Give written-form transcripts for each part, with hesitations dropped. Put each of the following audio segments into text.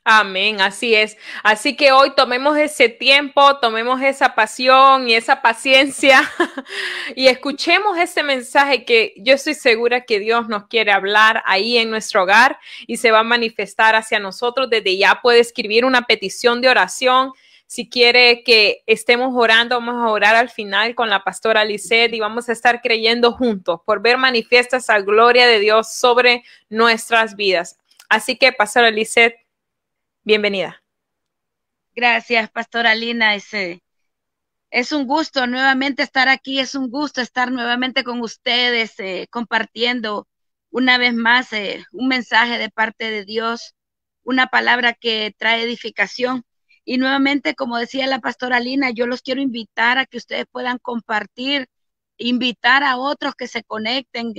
Amén, así es. Así que hoy tomemos ese tiempo, tomemos esa pasión y esa paciencia y escuchemos ese mensaje que yo estoy segura que Dios nos quiere hablar ahí en nuestro hogar y se va a manifestar hacia nosotros. Desde ya puede escribir una petición de oración. Si quiere que estemos orando, vamos a orar al final con la pastora Lisette y vamos a estar creyendo juntos por ver manifiesta esa gloria de Dios sobre nuestras vidas. Así que, pastora Lisette, bienvenida. Gracias, Pastora Lina. Es un gusto nuevamente estar aquí, es un gusto estar nuevamente con ustedes, compartiendo una vez más un mensaje de parte de Dios, una palabra que trae edificación. Y nuevamente, como decía la Pastora Lina, yo los quiero invitar a que ustedes puedan compartir, invitar a otros que se conecten.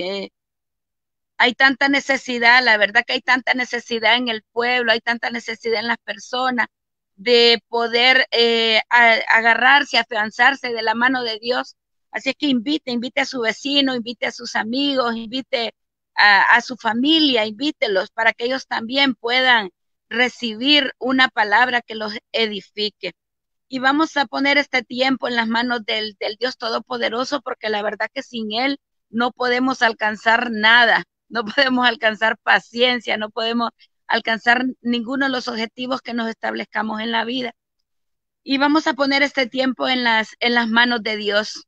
Hay tanta necesidad, la verdad que hay tanta necesidad en el pueblo, hay tanta necesidad en las personas de poder agarrarse, afianzarse de la mano de Dios. Así es que invite a su vecino, invite a sus amigos, invite a su familia, invítelos para que ellos también puedan recibir una palabra que los edifique. Y vamos a poner este tiempo en las manos del Dios Todopoderoso, porque la verdad que sin Él no podemos alcanzar nada, no podemos alcanzar paciencia, no podemos alcanzar ninguno de los objetivos que nos establezcamos en la vida. Y vamos a poner este tiempo en las manos de Dios.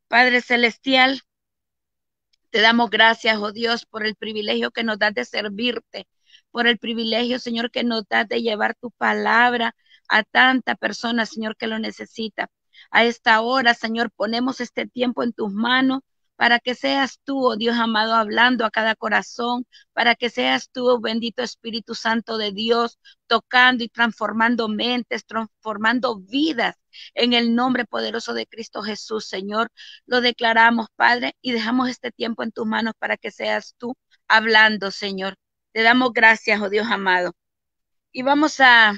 Padre Celestial, te damos gracias, oh Dios, por el privilegio que nos das de servirte, por el privilegio, Señor, que nos das de llevar tu palabra a tanta persona, Señor, que lo necesita. A esta hora, Señor, ponemos este tiempo en tus manos para que seas tú, oh Dios amado, hablando a cada corazón, para que seas tú, oh bendito Espíritu Santo de Dios, tocando y transformando mentes, transformando vidas en el nombre poderoso de Cristo Jesús, Señor. Lo declaramos, Padre, y dejamos este tiempo en tus manos para que seas tú hablando, Señor. Te damos gracias, oh Dios amado. Y vamos a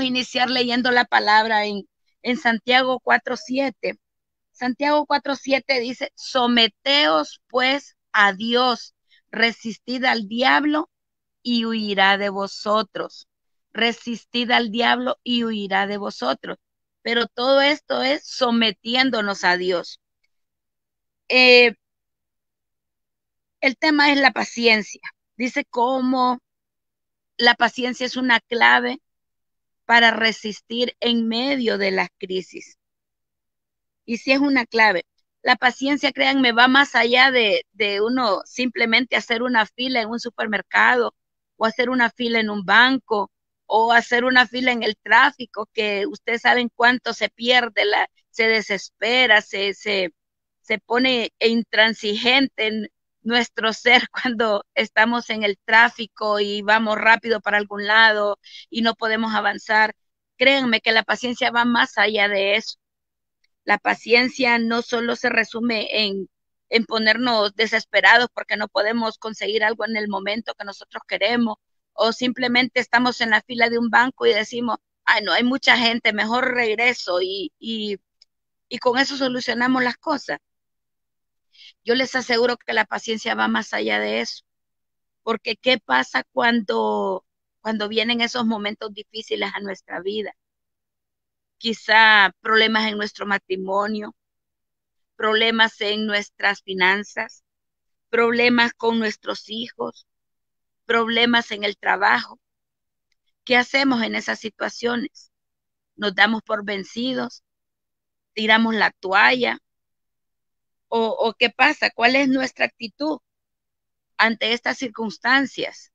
iniciar leyendo la palabra en Santiago 4:7. Santiago 4:7 dice, someteos pues a Dios, resistid al diablo y huirá de vosotros. Resistid al diablo y huirá de vosotros. Pero todo esto es sometiéndonos a Dios. Eh, el tema es la paciencia. Dice cómo la paciencia es una clave para resistir en medio de las crisis. Y si es una clave. La paciencia, créanme, va más allá de uno simplemente hacer una fila en un supermercado o hacer una fila en un banco o hacer una fila en el tráfico, que ustedes saben cuánto se pierde, se desespera, se pone intransigente en nuestro ser cuando estamos en el tráfico y vamos rápido para algún lado y no podemos avanzar. Créanme que la paciencia va más allá de eso. La paciencia no solo se resume en ponernos desesperados porque no podemos conseguir algo en el momento que nosotros queremos, o simplemente estamos en la fila de un banco y decimos, ay, no, hay mucha gente, mejor regreso y con eso solucionamos las cosas. Yo les aseguro que la paciencia va más allá de eso, porque ¿qué pasa cuando vienen esos momentos difíciles a nuestra vida? Quizá problemas en nuestro matrimonio, problemas en nuestras finanzas, problemas con nuestros hijos, problemas en el trabajo. ¿Qué hacemos en esas situaciones? ¿Nos damos por vencidos? ¿Tiramos la toalla? ¿O qué pasa? ¿Cuál es nuestra actitud ante estas circunstancias?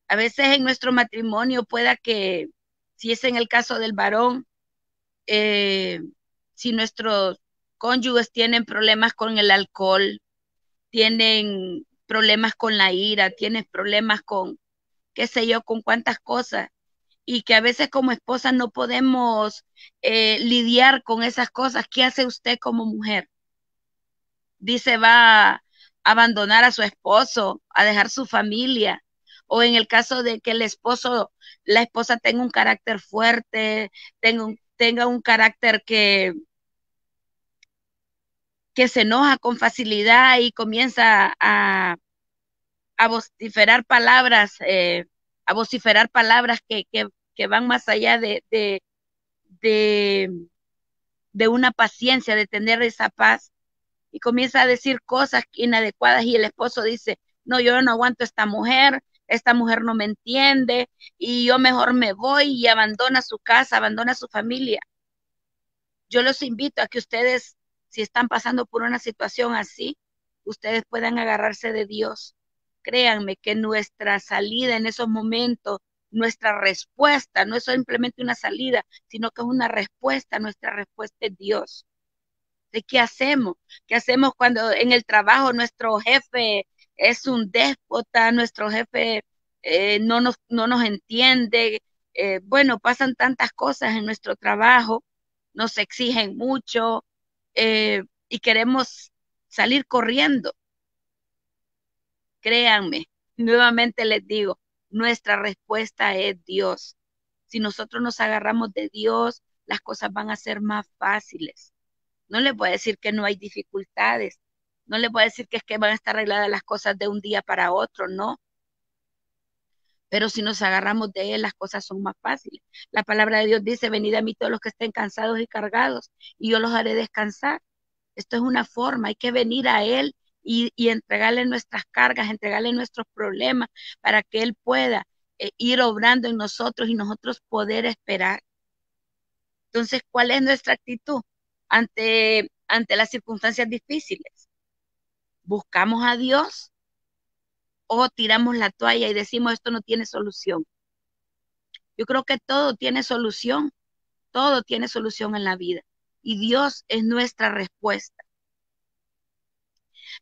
A veces en nuestro matrimonio pueda que, si es en el caso del varón, eh, si nuestros cónyuges tienen problemas con el alcohol, tienen problemas con la ira, tienen problemas con, qué sé yo, con cuántas cosas, y que a veces como esposa no podemos lidiar con esas cosas. ¿Qué hace usted como mujer? Dice, va a abandonar a su esposo, a dejar su familia, o en el caso de que el esposo, la esposa tenga un carácter fuerte, tenga un carácter que se enoja con facilidad y comienza a vociferar palabras a vociferar palabras que van más allá de, de una paciencia, de tener esa paz, y comienza a decir cosas inadecuadas y el esposo dice, no, yo no aguanto esta mujer no me entiende y yo mejor me voy, y abandona su casa, abandona su familia. Yo los invito a que ustedes, si están pasando por una situación así, ustedes puedan agarrarse de Dios. Créanme que nuestra salida en esos momentos, nuestra respuesta, no es simplemente una salida, sino que es una respuesta. Nuestra respuesta es Dios. ¿De qué hacemos? ¿Qué hacemos cuando en el trabajo nuestro jefe es un déspota, nuestro jefe no nos entiende? Bueno, pasan tantas cosas en nuestro trabajo, nos exigen mucho y queremos salir corriendo. Créanme, nuevamente les digo, nuestra respuesta es Dios. Si nosotros nos agarramos de Dios, las cosas van a ser más fáciles. No les voy a decir que no hay dificultades. No les voy a decir que es que van a estar arregladas las cosas de un día para otro, no. Pero si nos agarramos de Él, las cosas son más fáciles. La palabra de Dios dice, venid a mí todos los que estén cansados y cargados, y yo los haré descansar. Esto es una forma, hay que venir a Él y entregarle nuestras cargas, entregarle nuestros problemas, para que Él pueda ir obrando en nosotros y nosotros poder esperar. Entonces, ¿cuál es nuestra actitud ante las circunstancias difíciles? ¿Buscamos a Dios o tiramos la toalla y decimos esto no tiene solución? Yo creo que todo tiene solución en la vida y Dios es nuestra respuesta.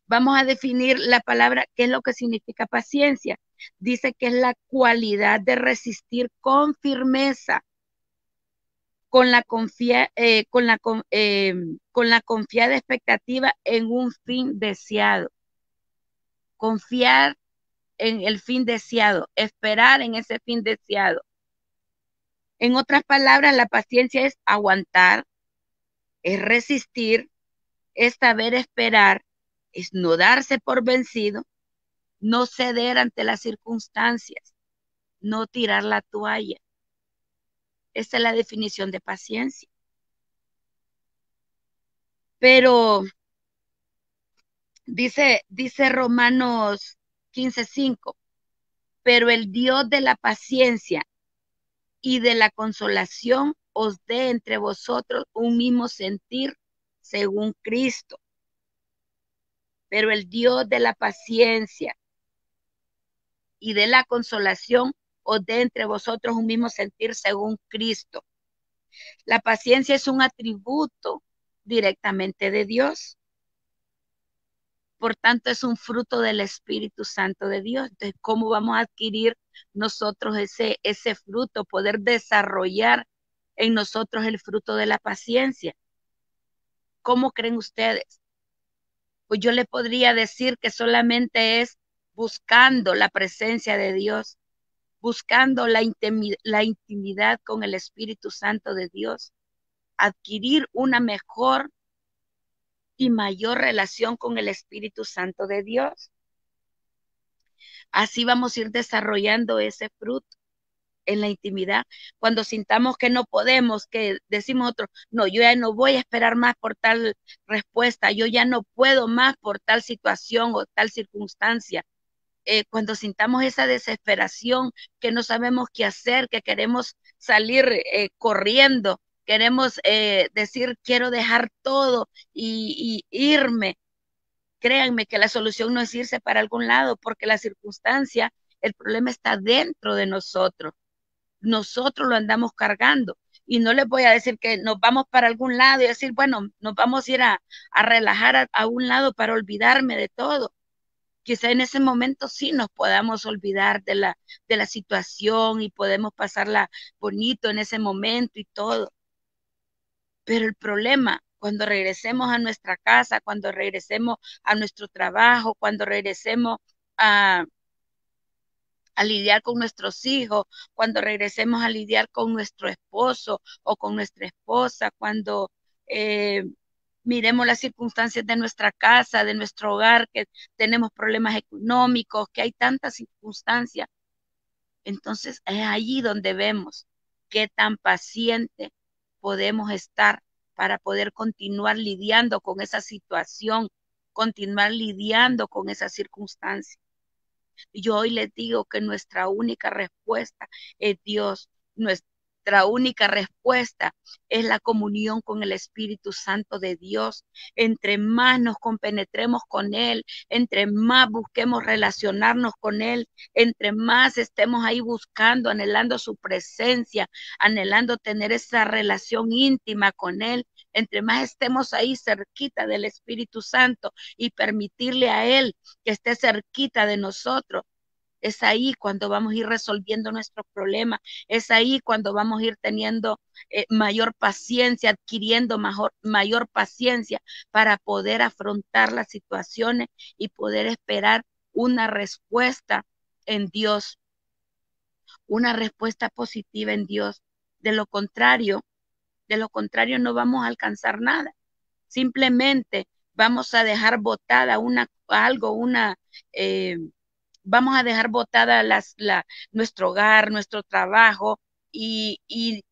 Vamos a definir la palabra, ¿qué es lo que significa paciencia? Dice que es la cualidad de resistir con firmeza, con la confiada expectativa en un fin deseado. Confiar en el fin deseado, esperar en ese fin deseado. En otras palabras, la paciencia es aguantar, es resistir, es saber esperar, es no darse por vencido, no ceder ante las circunstancias, no tirar la toalla. Esa es la definición de paciencia. Pero dice Romanos 15:5, pero el Dios de la paciencia y de la consolación os dé entre vosotros un mismo sentir según Cristo. Pero el Dios de la paciencia y de la consolación os dé entre vosotros un mismo sentir según Cristo. La paciencia es un atributo directamente de Dios. Por tanto, es un fruto del Espíritu Santo de Dios. Entonces, ¿cómo vamos a adquirir nosotros ese fruto, poder desarrollar en nosotros el fruto de la paciencia? ¿Cómo creen ustedes? Pues yo le podría decir que solamente es buscando la presencia de Dios, buscando la intimidad con el Espíritu Santo de Dios, adquirir una mejor y mayor relación con el Espíritu Santo de Dios. Así vamos a ir desarrollando ese fruto en la intimidad. Cuando sintamos que no podemos, que decimos otro, no, yo ya no voy a esperar más por tal respuesta, yo ya no puedo más por tal situación o tal circunstancia. Cuando sintamos esa desesperación, que no sabemos qué hacer, que queremos salir corriendo, queremos decir, quiero dejar todo y irme. Créanme que la solución no es irse para algún lado, porque la circunstancia, el problema está dentro de nosotros. Nosotros lo andamos cargando. Y no les voy a decir que nos vamos para algún lado y decir, bueno, nos vamos a ir a relajar a un lado para olvidarme de todo. Quizá en ese momento sí nos podamos olvidar de la situación y podemos pasarla bonito en ese momento y todo. Pero el problema, cuando regresemos a nuestra casa, cuando regresemos a nuestro trabajo, cuando regresemos a lidiar con nuestros hijos, cuando regresemos a lidiar con nuestro esposo o con nuestra esposa, cuando miremos las circunstancias de nuestra casa, de nuestro hogar, que tenemos problemas económicos, que hay tantas circunstancias. Entonces es allí donde vemos qué tan paciente podemos estar para poder continuar lidiando con esa situación, continuar lidiando con esa circunstancia. Yo hoy les digo que nuestra única respuesta es Dios. Nuestra única respuesta es la comunión con el Espíritu Santo de Dios. Entre más nos compenetremos con Él, entre más busquemos relacionarnos con Él, entre más estemos ahí buscando, anhelando su presencia, anhelando tener esa relación íntima con Él, entre más estemos ahí cerquita del Espíritu Santo y permitirle a Él que esté cerquita de nosotros. Es ahí cuando vamos a ir resolviendo nuestros problemas. Es ahí cuando vamos a ir teniendo mayor paciencia, adquiriendo mayor paciencia para poder afrontar las situaciones y poder esperar una respuesta en Dios, una respuesta positiva en Dios. De lo contrario, no vamos a alcanzar nada. Simplemente vamos a dejar botada eh, vamos a dejar botada nuestro hogar, nuestro trabajo,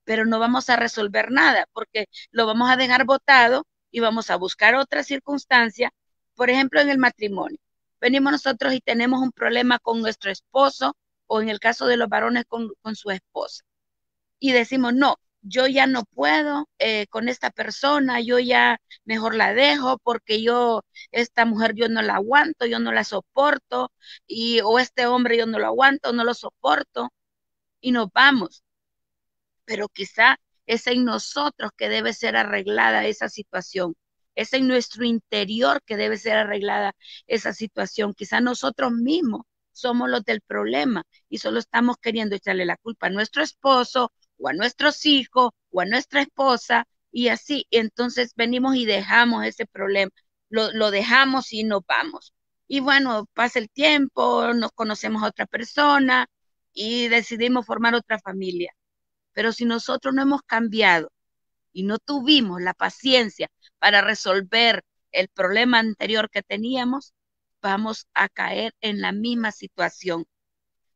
pero no vamos a resolver nada, porque lo vamos a dejar botado y vamos a buscar otra circunstancia. Por ejemplo, en el matrimonio. Venimos nosotros y tenemos un problema con nuestro esposo, o en el caso de los varones con su esposa. Y decimos, no, yo ya no puedo con esta persona, yo ya mejor la dejo porque esta mujer yo no la aguanto, yo no la soporto, o este hombre yo no lo aguanto, no lo soporto, y nos vamos. Pero quizá es en nosotros que debe ser arreglada esa situación. Es en nuestro interior que debe ser arreglada esa situación. Quizá nosotros mismos somos los del problema y solo estamos queriendo echarle la culpa a nuestro esposo o a nuestros hijos o a nuestra esposa, y así. Entonces venimos y dejamos ese problema, lo dejamos y nos vamos. Y bueno, pasa el tiempo, nos conocemos a otra persona y decidimos formar otra familia. Pero si nosotros no hemos cambiado y no tuvimos la paciencia para resolver el problema anterior que teníamos, vamos a caer en la misma situación,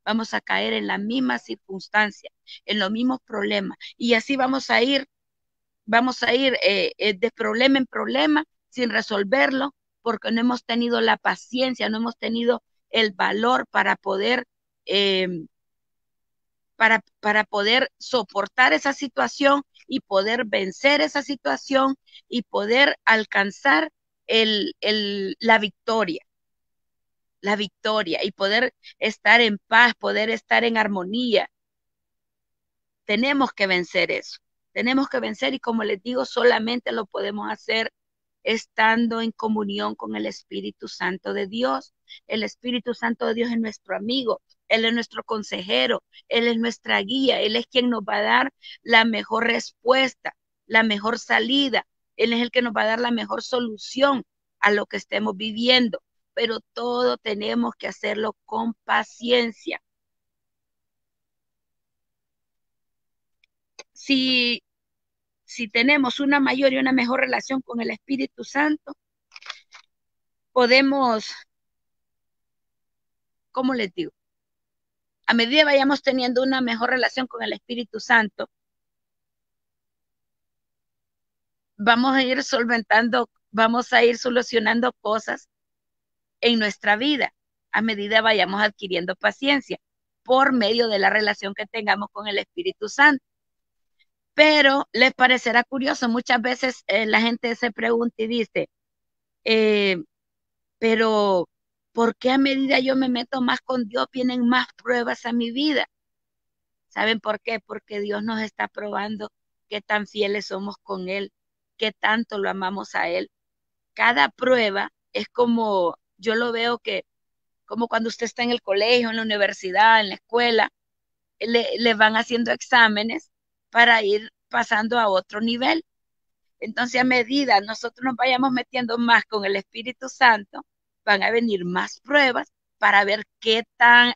vamos a caer en la misma circunstancia, en los mismos problemas. Y así vamos a ir de problema en problema sin resolverlo, porque no hemos tenido la paciencia, no hemos tenido el valor para poder eh, para poder soportar esa situación y poder vencer esa situación y poder alcanzar la victoria y poder estar en paz, poder estar en armonía. Tenemos que vencer eso, tenemos que vencer, y como les digo, solamente lo podemos hacer estando en comunión con el Espíritu Santo de Dios. El Espíritu Santo de Dios es nuestro amigo, Él es nuestro consejero, Él es nuestra guía, Él es quien nos va a dar la mejor respuesta, la mejor salida, Él es el que nos va a dar la mejor solución a lo que estemos viviendo, pero todo tenemos que hacerlo con paciencia. Si, si tenemos una mayor y una mejor relación con el Espíritu Santo, podemos, ¿cómo les digo? A medida que vayamos teniendo una mejor relación con el Espíritu Santo, vamos a ir vamos a ir solucionando cosas en nuestra vida a medida que vayamos adquiriendo paciencia por medio de la relación que tengamos con el Espíritu Santo. Pero les parecerá curioso, muchas veces la gente se pregunta y dice, pero ¿por qué a medida yo me meto más con Dios vienen más pruebas a mi vida? ¿Saben por qué? Porque Dios nos está probando qué tan fieles somos con Él, qué tanto lo amamos a Él. Cada prueba es como, yo lo veo que, como cuando usted está en el colegio, en la universidad, en la escuela, le van haciendo exámenes para ir pasando a otro nivel. Entonces, a medida nosotros nos vayamos metiendo más con el Espíritu Santo, van a venir más pruebas para ver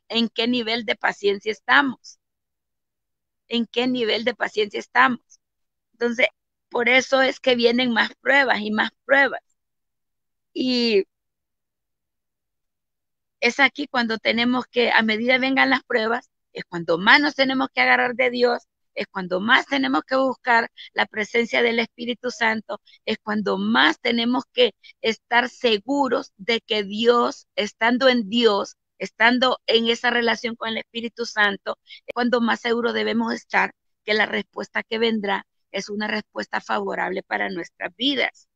en qué nivel de paciencia estamos. En qué nivel de paciencia estamos. Entonces, por eso es que vienen más pruebas y más pruebas. Y es aquí cuando tenemos que, a medida vengan las pruebas, es cuando más nos tenemos que agarrar de Dios, es cuando más tenemos que buscar la presencia del Espíritu Santo, es cuando más tenemos que estar seguros de que Dios, estando en esa relación con el Espíritu Santo, es cuando más seguro debemos estar que la respuesta que vendrá es una respuesta favorable para nuestras vidas.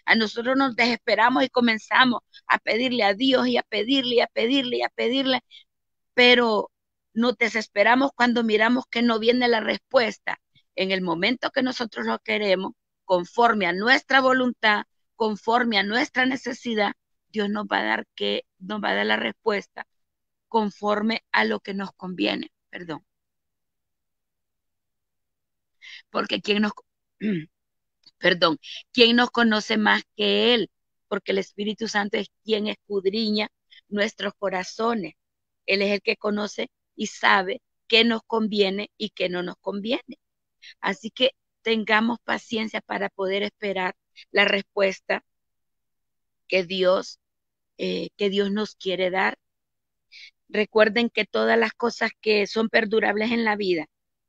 A nosotros nos desesperamos y comenzamos a pedirle a Dios y a pedirle y a pedirle y a pedirle, pero nos desesperamos cuando miramos que no viene la respuesta en el momento que nosotros lo queremos, conforme a nuestra voluntad, conforme a nuestra necesidad. Dios nos va a dar la respuesta conforme a lo que nos conviene, perdón. Porque perdón, ¿quién nos conoce más que Él? Porque el Espíritu Santo es quien escudriña nuestros corazones. Él es el que conoce y sabe qué nos conviene y qué no nos conviene. Así que tengamos paciencia para poder esperar la respuesta que Dios nos quiere dar. Recuerden que todas las cosas que son perdurables en la vida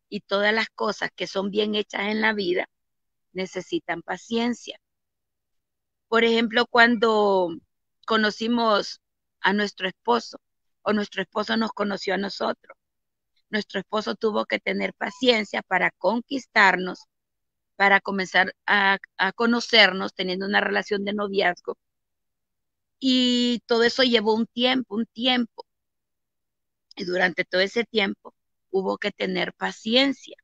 y todas las cosas que son bien hechas en la vida necesitan paciencia. Por ejemplo, cuando conocimos a nuestro esposo o nuestro esposo nos conoció a nosotros, nuestro esposo tuvo que tener paciencia para conquistarnos, para comenzar a conocernos, teniendo una relación de noviazgo. Y todo eso llevó un tiempo, un tiempo. Y durante todo ese tiempo hubo que tener paciencia.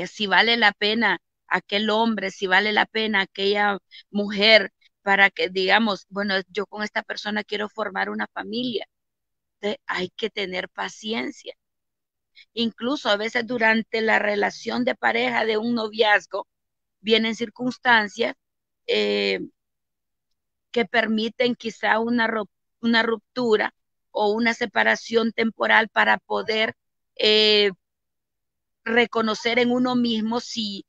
Si vale la pena aquel hombre, si vale la pena aquella mujer para que digamos, bueno, yo con esta persona quiero formar una familia. Entonces, hay que tener paciencia. Incluso a veces durante la relación de pareja de un noviazgo vienen circunstancias eh, que permiten quizá una ruptura o una separación temporal para poder reconocer en uno mismo si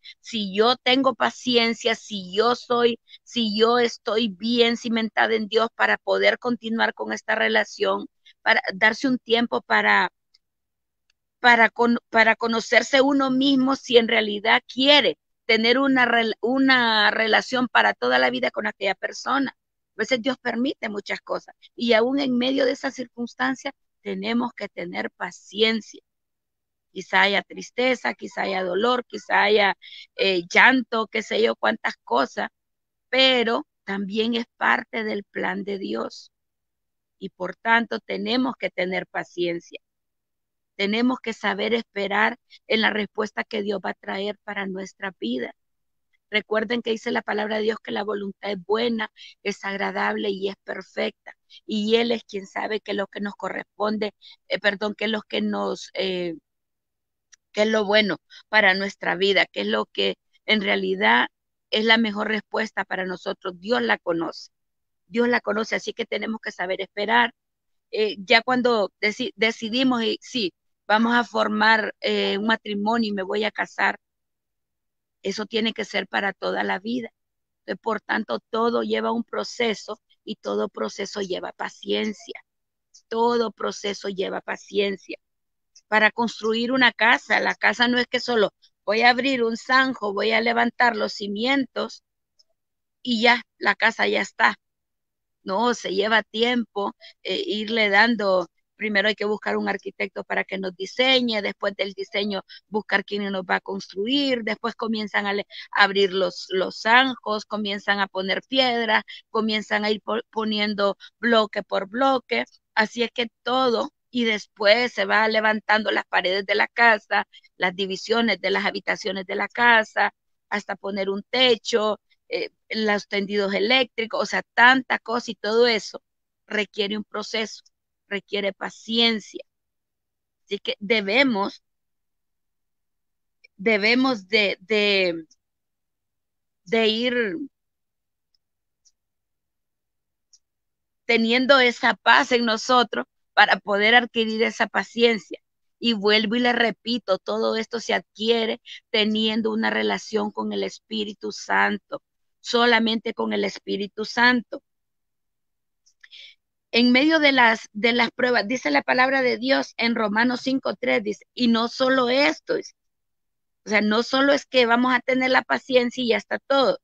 yo tengo paciencia, si yo estoy bien cimentada en Dios para poder continuar con esta relación, para darse un tiempo para conocerse uno mismo si en realidad quiere tener una relación para toda la vida con aquella persona. A veces Dios permite muchas cosas y aún en medio de esas circunstancias tenemos que tener paciencia. Quizá haya tristeza, quizá haya dolor, quizá haya llanto, qué sé yo, cuántas cosas, pero también es parte del plan de Dios y por tanto tenemos que tener paciencia. Tenemos que saber esperar en la respuesta que Dios va a traer para nuestra vida. Recuerden que dice la palabra de Dios que la voluntad es buena, es agradable y es perfecta. Y Él es quien sabe que lo que nos corresponde, que es lo que qué es lo bueno para nuestra vida, qué es lo que en realidad es la mejor respuesta para nosotros. Dios la conoce. Dios la conoce, así que tenemos que saber esperar. Ya cuando decidimos y sí, vamos a formar un matrimonio y me voy a casar, eso tiene que ser para toda la vida. Entonces, por tanto, todo lleva un proceso y todo proceso lleva paciencia. Todo proceso lleva paciencia. Para construir una casa, la casa no es que solo voy a abrir un zanjo, voy a levantar los cimientos y ya, la casa ya está. No, se lleva tiempo irle dando, primero hay que buscar un arquitecto para que nos diseñe, después del diseño buscar quién nos va a construir, después comienzan a abrir los zanjos, comienzan a poner piedras, comienzan a ir poniendo bloque por bloque, así es que todo, y después se va levantando las paredes de la casa, las divisiones de las habitaciones de la casa, hasta poner un techo, los tendidos eléctricos, o sea, tanta cosa y todo eso requiere un proceso, requiere paciencia. Así que debemos de ir teniendo esa paz en nosotros para poder adquirir esa paciencia. Y vuelvo y le repito, todo esto se adquiere teniendo una relación con el Espíritu Santo, solamente con el Espíritu Santo. en medio de las pruebas, dice la palabra de Dios en Romanos 5:3, dice, y no solo esto, o sea, no solo es que vamos a tener la paciencia y ya está todo,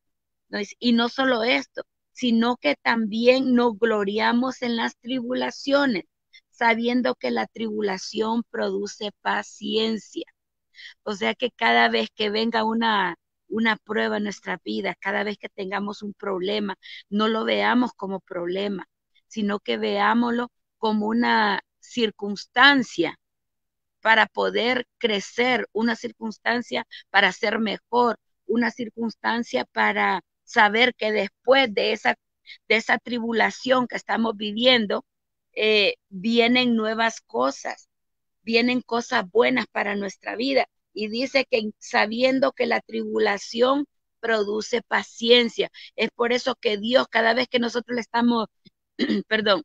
¿no? Y no solo esto, sino que también nos gloriamos en las tribulaciones, sabiendo que la tribulación produce paciencia. O sea que cada vez que venga una prueba en nuestra vida, cada vez que tengamos un problema, no lo veamos como problema, sino que veámoslo como una circunstancia para poder crecer, una circunstancia para ser mejor, una circunstancia para saber que después de esa tribulación que estamos viviendo, vienen nuevas cosas, vienen cosas buenas para nuestra vida. Y dice que sabiendo que la tribulación produce paciencia. Es por eso que Dios, cada vez que nosotros le estamos, perdón,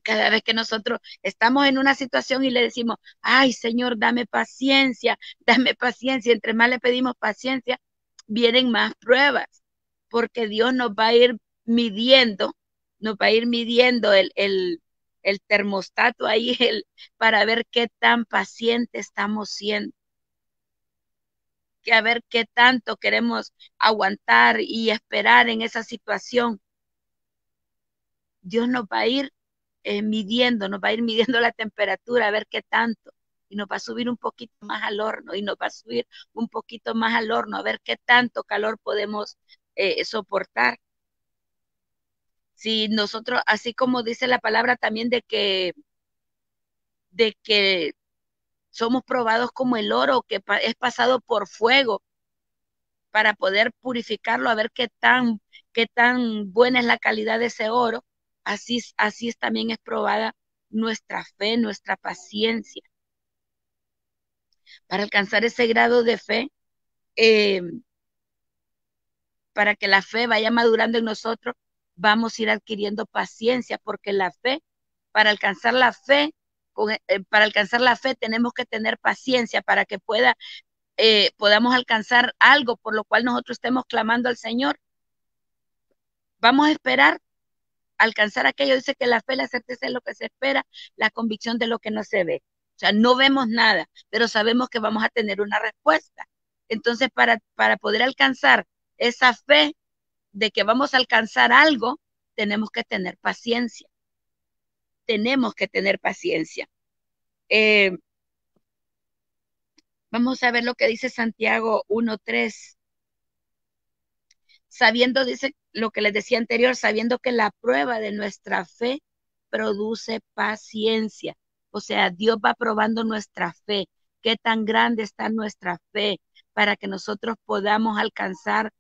cada vez que nosotros estamos en una situación y le decimos, ay Señor, dame paciencia, entre más le pedimos paciencia, vienen más pruebas, porque Dios nos va a ir midiendo el termostato ahí, para ver qué tan paciente estamos siendo, que a ver qué tanto queremos aguantar y esperar en esa situación. Dios nos va a ir nos va a ir midiendo la temperatura, a ver qué tanto, y nos va a subir un poquito más al horno, y nos va a subir un poquito más al horno, a ver qué tanto calor podemos soportar. Si nosotros, así como dice la palabra también de que somos probados como el oro que es pasado por fuego para poder purificarlo, a ver qué tan buena es la calidad de ese oro, así también es probada nuestra fe, nuestra paciencia. Para alcanzar ese grado de fe, eh, para que la fe vaya madurando en nosotros, vamos a ir adquiriendo paciencia, porque la fe, para alcanzar la fe, para alcanzar la fe tenemos que tener paciencia para que podamos alcanzar algo por lo cual nosotros estemos clamando al Señor. Vamos a esperar alcanzar aquello. Dice que la fe, la certeza de lo que se espera, la convicción de lo que no se ve. O sea, no vemos nada, pero sabemos que vamos a tener una respuesta. Entonces, para poder alcanzar esa fe de que vamos a alcanzar algo, tenemos que tener paciencia. Tenemos que tener paciencia. Vamos a ver lo que dice Santiago 1:3. Sabiendo, dice lo que les decía anterior, sabiendo que la prueba de nuestra fe produce paciencia. O sea, Dios va probando nuestra fe. Qué tan grande está nuestra fe para que nosotros podamos alcanzar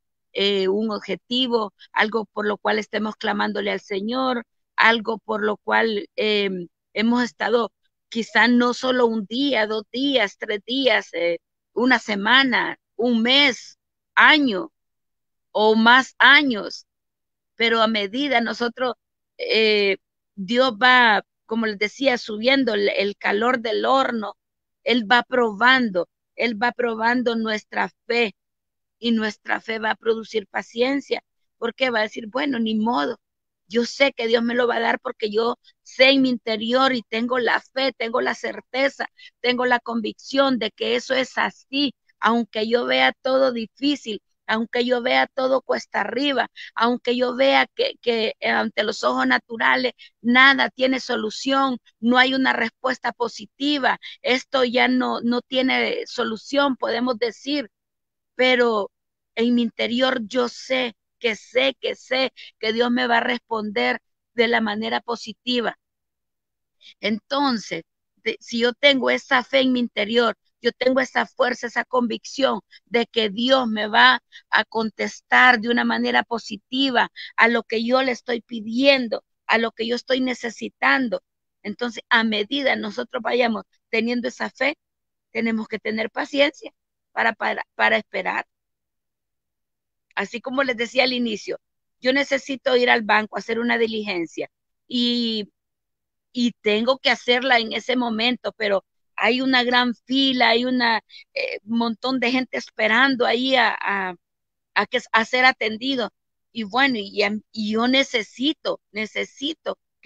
un objetivo, algo por lo cual estemos clamándole al Señor, algo por lo cual hemos estado quizá no solo un día, 2 días, 3 días, una semana, un mes, año o más años, pero a medida nosotros, Dios va, como les decía, subiendo el calor del horno, Él va probando nuestra fe, y nuestra fe va a producir paciencia, porque va a decir, bueno, ni modo, yo sé que Dios me lo va a dar porque yo sé en mi interior y tengo la fe, tengo la certeza, tengo la convicción de que eso es así, aunque yo vea todo difícil, aunque yo vea todo cuesta arriba, aunque yo vea que ante los ojos naturales nada tiene solución, no hay una respuesta positiva, esto ya no tiene solución, podemos decir, pero en mi interior yo sé que Dios me va a responder de la manera positiva. Entonces, si yo tengo esa fe en mi interior, yo tengo esa fuerza, esa convicción de que Dios me va a contestar de una manera positiva a lo que yo le estoy pidiendo, a lo que yo estoy necesitando. Entonces, a medida nosotros vayamos teniendo esa fe, tenemos que tener paciencia para esperar. Así como les decía al inicio, yo necesito ir al banco a hacer una diligencia y, y tengo que hacerla en ese momento, pero hay una gran fila, hay un montón de gente esperando ahí a ser atendido. Y bueno, y yo necesito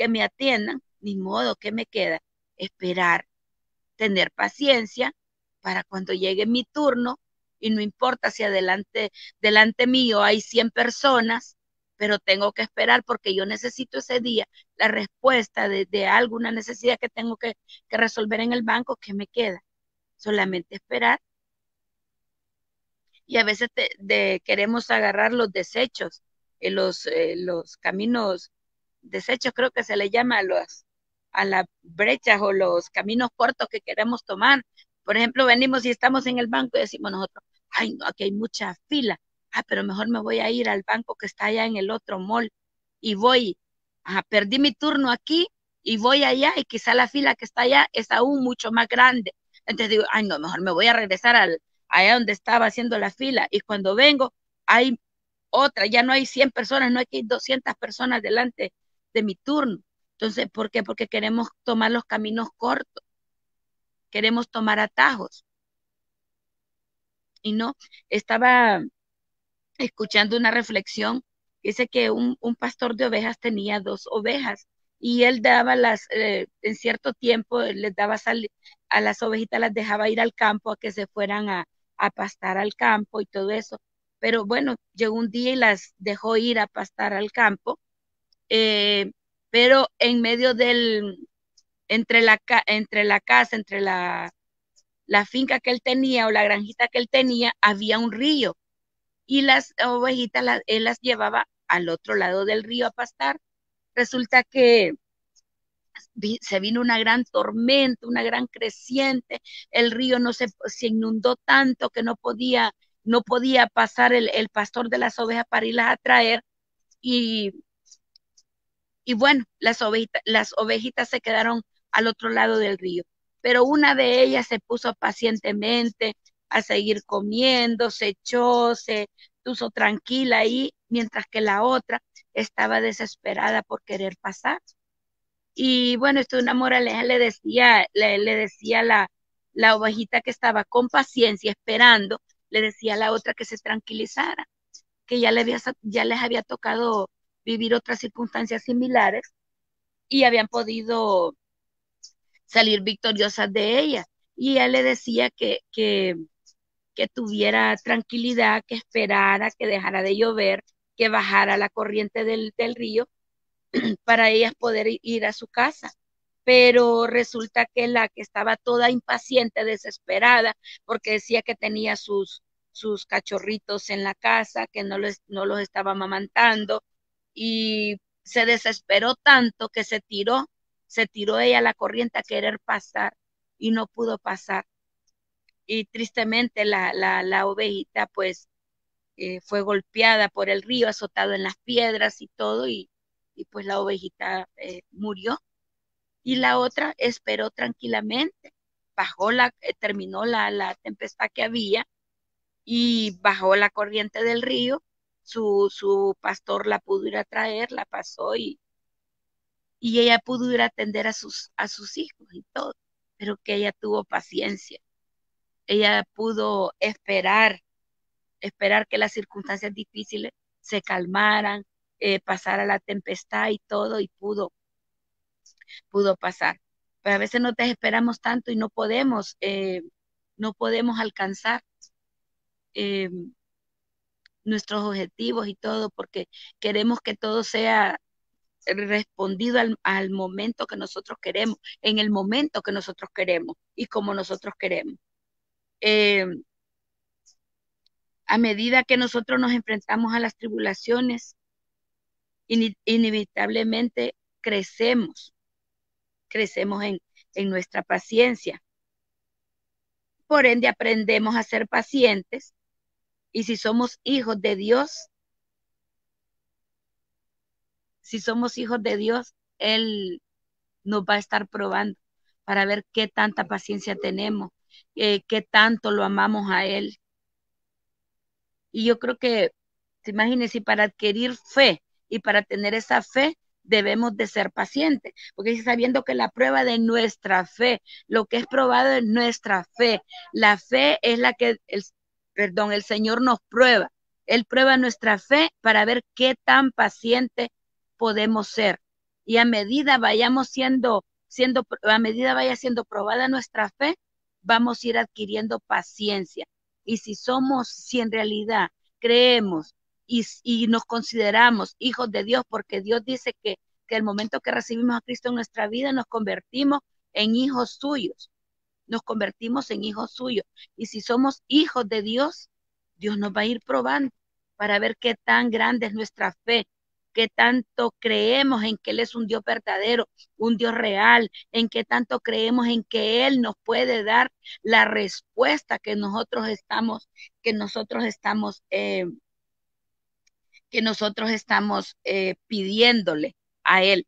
que me atiendan, ni modo, ¿qué me queda? Esperar, tener paciencia para cuando llegue mi turno, y no importa si delante mío hay 100 personas, pero tengo que esperar porque yo necesito ese día la respuesta de alguna necesidad que tengo que resolver en el banco. ¿Qué me queda? Solamente esperar. Y a veces queremos agarrar los desechos, los caminos, desechos creo que se le llama a las brechas o los caminos cortos que queremos tomar. Por ejemplo, venimos y estamos en el banco y decimos nosotros, ay, no, aquí hay mucha fila. Ah, pero mejor me voy a ir al banco que está allá en el otro mall y voy, perdí mi turno aquí y voy allá y quizá la fila que está allá es aún mucho más grande. Entonces digo, ay, no, mejor me voy a regresar allá donde estaba haciendo la fila, y cuando vengo hay otra, ya no hay 100 personas, no hay que ir 200 personas delante de mi turno. Entonces, ¿por qué? Porque queremos tomar los caminos cortos, queremos tomar atajos. Y no, estaba escuchando una reflexión, dice que un pastor de ovejas tenía 2 ovejas, y él daba en cierto tiempo, les daba a las ovejitas, las dejaba ir al campo a que se fueran a pastar al campo y todo eso. Pero bueno, llegó un día y las dejó ir a pastar al campo, eh, pero en medio entre la casa, entre la finca que él tenía o la granjita que él tenía, había un río, y las ovejitas él las llevaba al otro lado del río a pastar. Resulta que se vino una gran tormenta, una gran creciente, el río se inundó tanto que no podía pasar el pastor de las ovejas para irlas a traer, y, y bueno, las ovejitas se quedaron al otro lado del río, pero una de ellas se puso pacientemente a seguir comiendo, se echó, se puso tranquila ahí, mientras que la otra estaba desesperada por querer pasar. Y bueno, esto es una moraleja, le decía la ovejita que estaba con paciencia esperando, le decía a la otra que se tranquilizara, que ya les había tocado vivir otras circunstancias similares y habían podido salir victoriosas de ella. Y ella le decía que tuviera tranquilidad, que esperara, que dejara de llover, que bajara la corriente del río para ellas poder ir a su casa. Pero resulta que la que estaba toda impaciente, desesperada, porque decía que tenía sus cachorritos en la casa, que no los estaba amamantando, y se desesperó tanto que se tiró ella a la corriente a querer pasar y no pudo pasar. Y tristemente la ovejita pues fue golpeada por el río, azotado en las piedras y todo, y pues la ovejita murió. Y la otra esperó tranquilamente, terminó la tempestad que había, y bajó la corriente del río. Su pastor la pudo ir a traer, la pasó, y ella pudo ir a atender a sus hijos y todo, pero que ella tuvo paciencia. Ella pudo esperar que las circunstancias difíciles se calmaran, pasara la tempestad y todo, y pudo pasar. Pero a veces nos desesperamos tanto y no podemos alcanzar eh, nuestros objetivos y todo, porque queremos que todo sea respondido al momento que nosotros queremos, en el momento que nosotros queremos y como nosotros queremos. Eh, a medida que nosotros nos enfrentamos a las tribulaciones, inevitablemente crecemos en nuestra paciencia. Por ende, aprendemos a ser pacientes, y si somos hijos de Dios, Él nos va a estar probando para ver qué tanta paciencia tenemos, qué tanto lo amamos a Él. Y yo creo que, imagínense, para adquirir fe y para tener esa fe, debemos de ser pacientes, porque sabiendo que la prueba de nuestra fe, lo que es probado es nuestra fe. La fe es la que, el Señor nos prueba. Él prueba nuestra fe para ver qué tan paciente podemos ser. Y a medida a medida vaya siendo probada nuestra fe, vamos a ir adquiriendo paciencia. Y si en realidad creemos y nos consideramos hijos de Dios, porque Dios dice que el momento que recibimos a Cristo en nuestra vida nos convertimos en hijos suyos, nos convertimos en hijos suyos. Y si somos hijos de Dios, Dios nos va a ir probando para ver qué tan grande es nuestra fe, qué tanto creemos en que Él es un Dios verdadero, un Dios real, en qué tanto creemos en que Él nos puede dar la respuesta que nosotros estamos, pidiéndole a Él.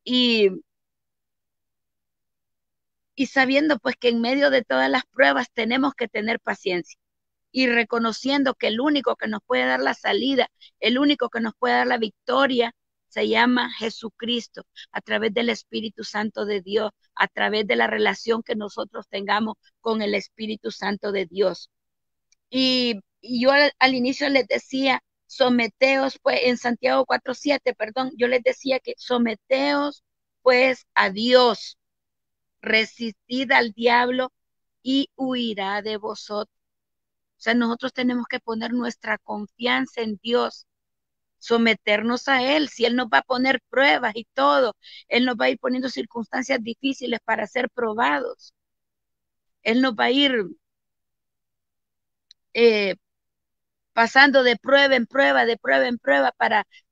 Y, y sabiendo pues que en medio de todas las pruebas tenemos que tener paciencia y reconociendo que el único que nos puede dar la salida, el único que nos puede dar la victoria, se llama Jesucristo, a través del Espíritu Santo de Dios, a través de la relación que nosotros tengamos con el Espíritu Santo de Dios. Y yo al inicio les decía, someteos, pues en Santiago 4:7, perdón, yo les decía que someteos pues a Dios, resistid al diablo y huirá de vosotros. O sea, nosotros tenemos que poner nuestra confianza en Dios, someternos a Él. Si Él nos va a poner pruebas y todo, Él nos va a ir poniendo circunstancias difíciles para ser probados. Él nos va a ir eh, pasando de prueba en prueba, de prueba en prueba,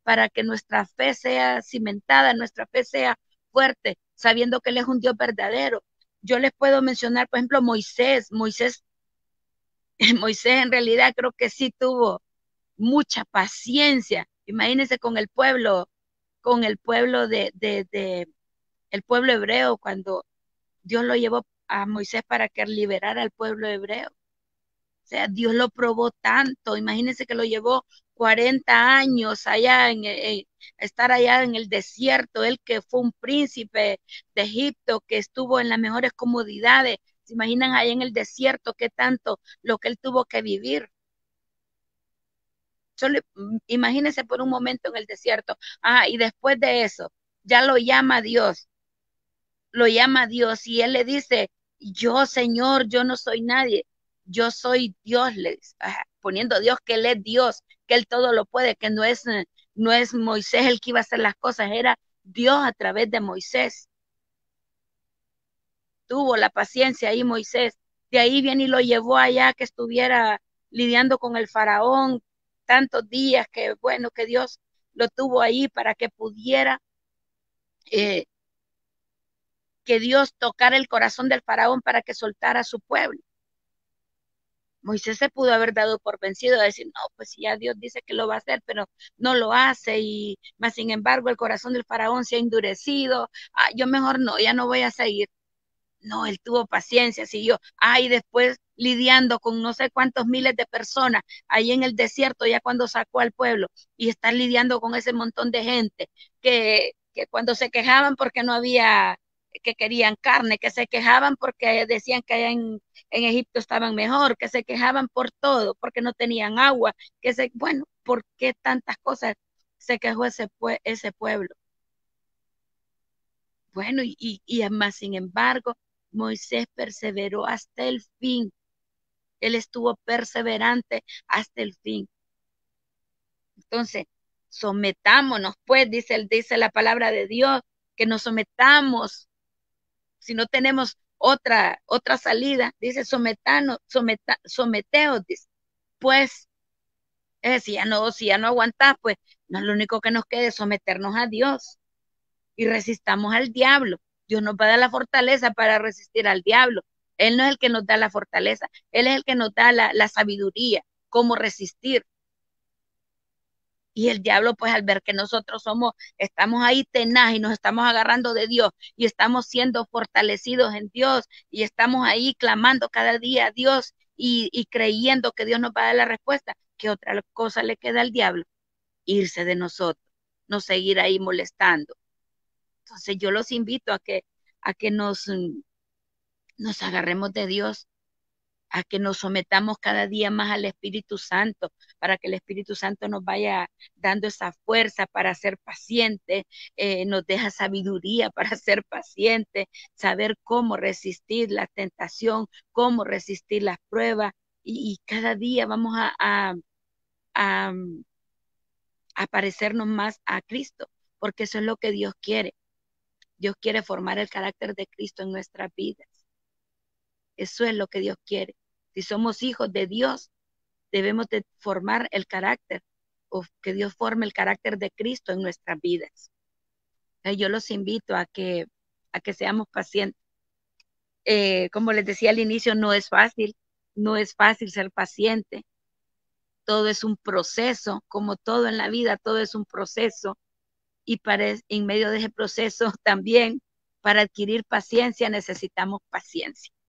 para que nuestra fe sea cimentada, nuestra fe sea fuerte, sabiendo que Él es un Dios verdadero. Yo les puedo mencionar, por ejemplo, Moisés en realidad creo que sí tuvo mucha paciencia. Imagínense con el pueblo el pueblo hebreo, cuando Dios lo llevó a Moisés para que liberara al pueblo hebreo. O sea, Dios lo probó tanto. Imagínense que lo llevó 40 años allá estar allá en el desierto. Él que fue un príncipe de Egipto, que estuvo en las mejores comodidades. ¿Se imaginan allá en el desierto qué tanto lo que él tuvo que vivir? Imagínense por un momento en el desierto. Y después de eso, ya lo llama Dios y él le dice, yo Señor, yo no soy nadie, yo soy Dios, poniendo a Dios que Él es Dios, que Él todo lo puede, que no es Moisés el que iba a hacer las cosas, era Dios a través de Moisés. Tuvo la paciencia ahí Moisés. De ahí viene y lo llevó allá que estuviera lidiando con el faraón tantos días que bueno, que Dios lo tuvo ahí para que pudiera, eh, que Dios tocara el corazón del faraón para que soltara a su pueblo. Moisés se pudo haber dado por vencido, a decir, no, pues si ya Dios dice que lo va a hacer, pero no lo hace, y más sin embargo el corazón del faraón se ha endurecido, yo mejor no, ya no voy a seguir. No, él tuvo paciencia, siguió. Y después lidiando con no sé cuántos miles de personas ahí en el desierto, ya cuando sacó al pueblo, y estar lidiando con ese montón de gente que cuando se quejaban porque no había, que querían carne, que se quejaban porque decían que allá en Egipto estaban mejor, que se quejaban por todo, porque no tenían agua, bueno, ¿por qué tantas cosas se quejó ese pueblo? Bueno, y más sin embargo, Moisés perseveró hasta el fin. Él estuvo perseverante hasta el fin. Entonces, sometámonos, pues, dice la palabra de Dios, que nos sometamos. Si no tenemos otra salida, dice someteos, dice. Pues, si ya no aguantás, pues, no, lo único que nos queda es someternos a Dios y resistamos al diablo. Dios nos va a dar la fortaleza para resistir al diablo. Él no es el que nos da la fortaleza, Él es el que nos da la sabiduría, cómo resistir. Y el diablo, pues al ver que nosotros estamos ahí tenaz y nos estamos agarrando de Dios y estamos siendo fortalecidos en Dios y estamos ahí clamando cada día a Dios y creyendo que Dios nos va a dar la respuesta, ¿qué otra cosa le queda al diablo? Irse de nosotros, no seguir ahí molestando. Entonces yo los invito a que nos agarremos de Dios, a que nos sometamos cada día más al Espíritu Santo, para que el Espíritu Santo nos vaya dando esa fuerza para ser paciente, nos deja sabiduría para ser paciente, saber cómo resistir la tentación, cómo resistir las pruebas, y cada día vamos a, a parecernos más a Cristo, porque eso es lo que Dios quiere. Dios quiere formar el carácter de Cristo en nuestras vidas. Eso es lo que Dios quiere. Si somos hijos de Dios, debemos de formar el carácter, o que Dios forme el carácter de Cristo en nuestras vidas. Yo los invito a que seamos pacientes. Como les decía al inicio, no es fácil ser paciente. Todo es un proceso, como todo en la vida, todo es un proceso. Y en medio de ese proceso también, para adquirir paciencia, necesitamos paciencia.